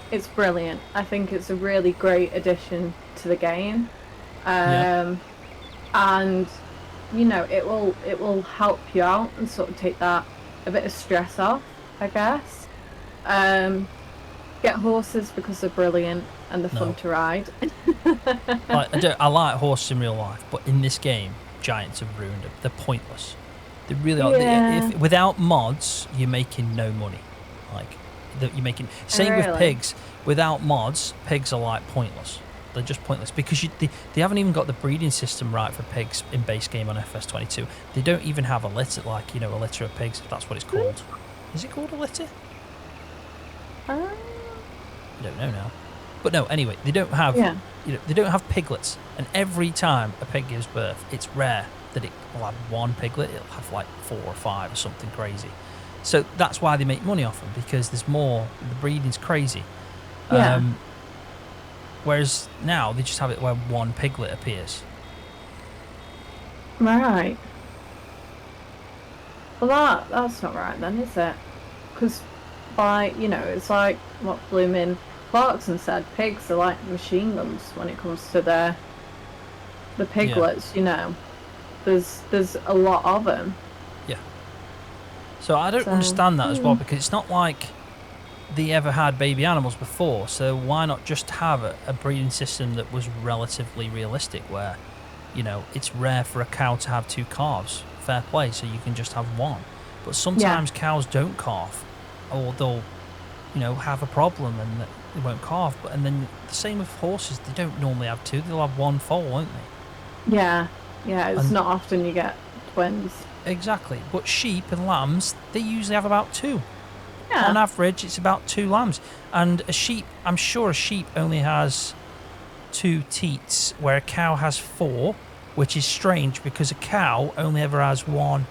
it's brilliant. I think it's a really great addition to the game. And you know, it will help you out and sort of take that a bit of stress off, I guess. Get horses because they're brilliant and they're fun to ride. I like horses in real life, but in this game, giants have ruined them. They're pointless. They really are. Yeah. Without mods, you're making no money. Like, you're making. Same with pigs. Without mods, pigs are like pointless. They're just pointless because they haven't even got the breeding system right for pigs in base game on FS22. They don't even have a litter, like, you know, a litter of pigs. If that's what it's called. Is it called a litter? I don't know now. But no, anyway, they don't have you know, they don't have piglets, and every time a pig gives birth, it's rare that it will have one piglet. It'll have like 4 or 5 or something crazy. So that's why they make money off them, because there's more. The breeding's crazy. Whereas now they just have it where one piglet appears. Right. Well, that's not right then, is it? Because you know, it's like what blooming Clarkson said, pigs are like machine guns when it comes to the piglets. You know, there's a lot of them. Yeah. So I don't understand that as well, because it's not like they ever had baby animals before. So why not just have a breeding system that was relatively realistic, where, you know, it's rare for a cow to have 2 calves. Fair play, so you can just have one. But sometimes cows don't calve, or they'll, you know, have a problem and they won't calve. And then the same with horses, they don't normally have 2, they'll have 1 foal, won't they? Yeah, it's not often you get twins. Exactly, but sheep and lambs, they usually have about 2. Yeah. On average, it's about 2 lambs. And a sheep, I'm sure a sheep only has 2 teats, where a cow has 4. which is strange because a cow only ever has one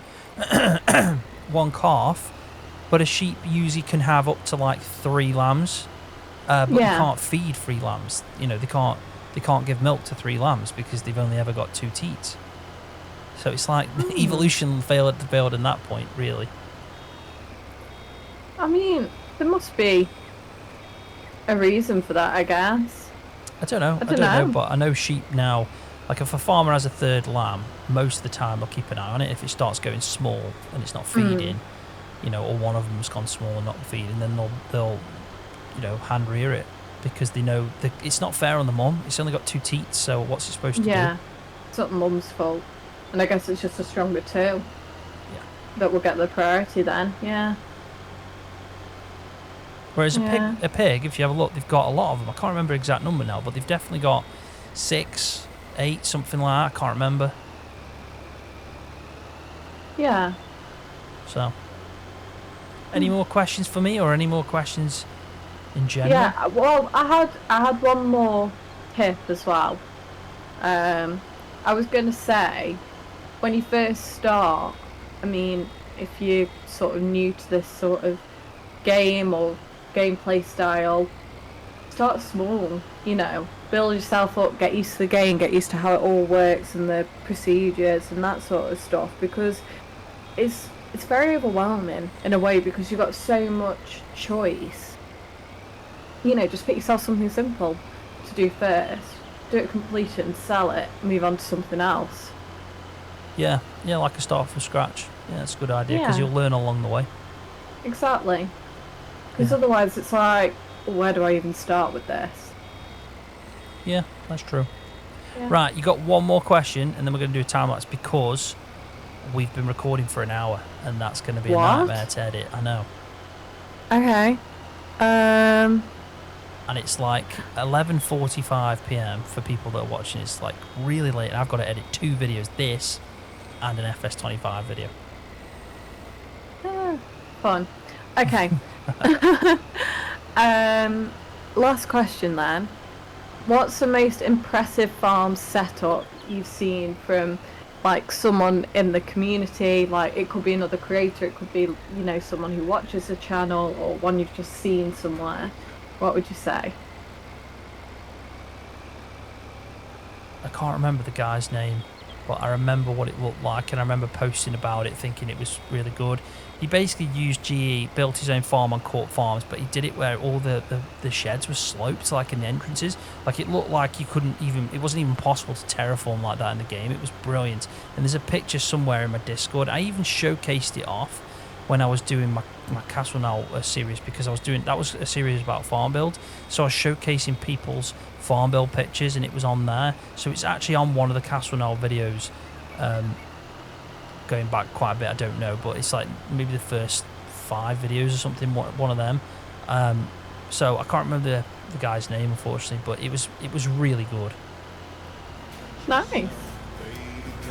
calf, but a sheep usually can have up to like 3 lambs. But you can't feed 3 lambs. You know, they can't give milk to 3 lambs because they've only ever got 2 teats. So it's like evolution failed to build in that point, really. I mean, there must be a reason for that, I guess. I don't know, but I know sheep now, like if a farmer has a 3rd lamb, most of the time they'll keep an eye on it. If it starts going small and it's not feeding, you know, or one of them's gone small and not feeding, then they'll you know, hand rear it because they know that it's not fair on the mum. It's only got 2 teats, so what's it supposed to do? Yeah, it's not the mum's fault. And I guess it's just a stronger 2 that will get the priority then, yeah. Whereas a pig, if you have a look, they've got a lot of them. I can't remember the exact number now, but they've definitely got 6, 8, something like that. I can't remember. Yeah. So, any more questions for me, or any more questions in general? Yeah, well, I had one more tip as well. I was going to say, when you first start, I mean, if you're sort of new to this sort of game or gameplay style, start small, you know, build yourself up, get used to the game, get used to how it all works and the procedures and that sort of stuff, because it's very overwhelming in a way because you've got so much choice. You know, just pick yourself something simple to do first, do it, complete it and sell it, move on to something else. Yeah, like a start from scratch. Yeah, that's a good idea because you'll learn along the way. Exactly. Because otherwise it's like, where do I even start with this? Yeah, that's true. Yeah. Right, you got one more question and then we're going to do a time lapse because we've been recording for an hour and that's going to be a nightmare to edit. I know. Okay. And it's like 11:45 p.m. for people that are watching. It's like really late and I've got to edit 2 videos, this and an FS25 video. Fun. Okay. Last question then. What's the most impressive farm setup you've seen from like someone in the community? Like it could be another creator, it could be, you know, someone who watches the channel or one you've just seen somewhere. What would you say? I can't remember the guy's name, but I remember what it looked like and I remember posting about it thinking it was really good. He basically used GE, built his own farm on Court Farms, but he did it where all the sheds were sloped, like in the entrances. Like it looked like you couldn't even, it wasn't even possible to terraform like that in the game. It was brilliant. And there's a picture somewhere in my Discord. I even showcased it off when I was doing my Castle Now series because that was a series about farm build. So I was showcasing people's farm build pictures and it was on there. So it's actually on one of the Castle Now videos. Going back quite a bit, I don't know, but it's like maybe the first 5 videos or something, one of them. So I can't remember the guy's name, unfortunately, but it was really good. Nice.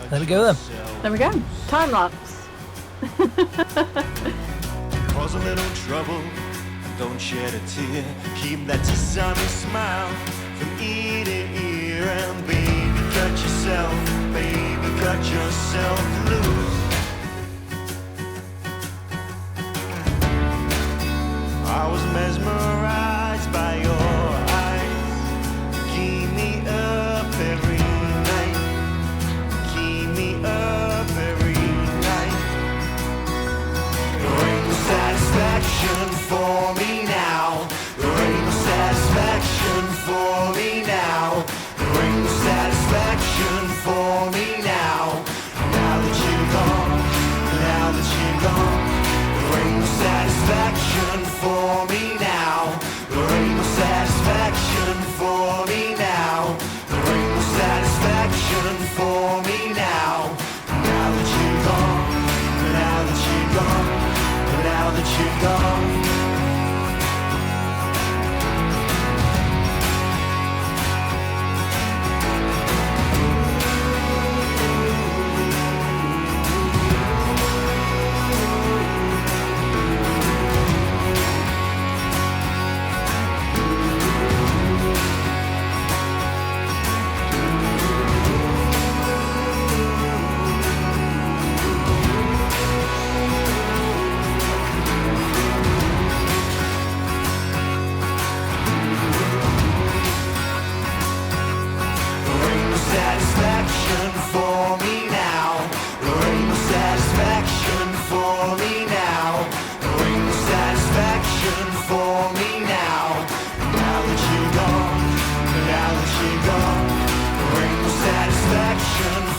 There we go then. There we go. Time lapse. Cause a little trouble, don't shed a tear. Keep that sunny smile from ear to ear. And baby, cut yourself loose. I was mesmerized by your eyes. Keep me up every night. Keep me up every night. There ain't no satisfaction for me now. There ain't no satisfaction for me now. There ain't no satisfaction for me now. Now that you've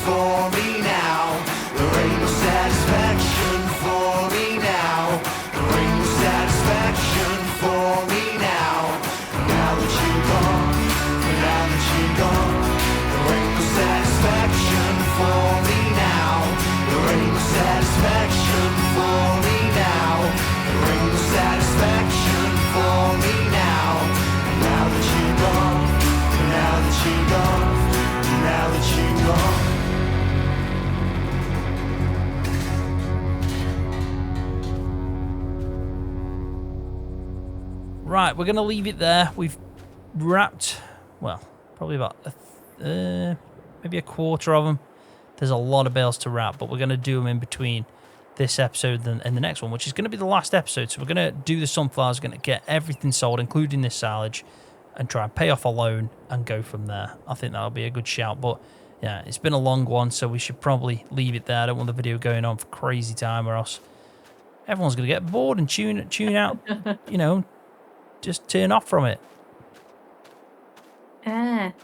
for me now. There ain't no satisfaction for me now. There ain't no satisfaction for me now. Now that you're gone, now that you're gone, there ain't no satisfaction for me now. There ain't no satisfaction for me now. There ain't no satisfaction for me now. Now that you're gone, now that you're gone, now that you're gone. Right, we're going to leave it there. We've wrapped, well, probably about maybe a quarter of them. There's a lot of bales to wrap, but we're going to do them in between this episode and the next one, which is going to be the last episode. So we're going to do the sunflowers, going to get everything sold, including this silage, and try and pay off a loan and go from there. I think that'll be a good shout. But yeah, it's been a long one, so we should probably leave it there. I don't want the video going on for crazy time, or else everyone's going to get bored and tune out, you know, just turn off from it. Had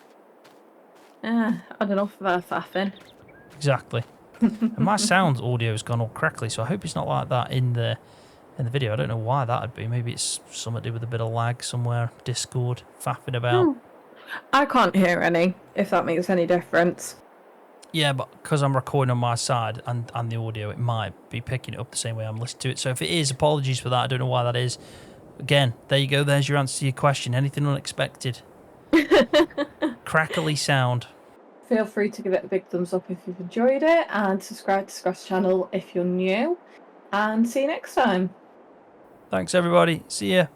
enough of her faffing. Exactly. And my sound audio has gone all crackly, so I hope it's not like that in the video. I don't know why that would be. Maybe it's something to do with a bit of lag somewhere. Discord faffing about. I can't hear any, if that makes any difference. Yeah, but because I'm recording on my side and the audio, it might be picking it up the same way I'm listening to it. So if it is, apologies for that. I don't know why that is. Again, there you go. There's your answer to your question. Anything unexpected? Crackly sound. Feel free to give it a big thumbs up if you've enjoyed it, and subscribe to Scroft's channel if you're new. And see you next time. Thanks, everybody. See ya.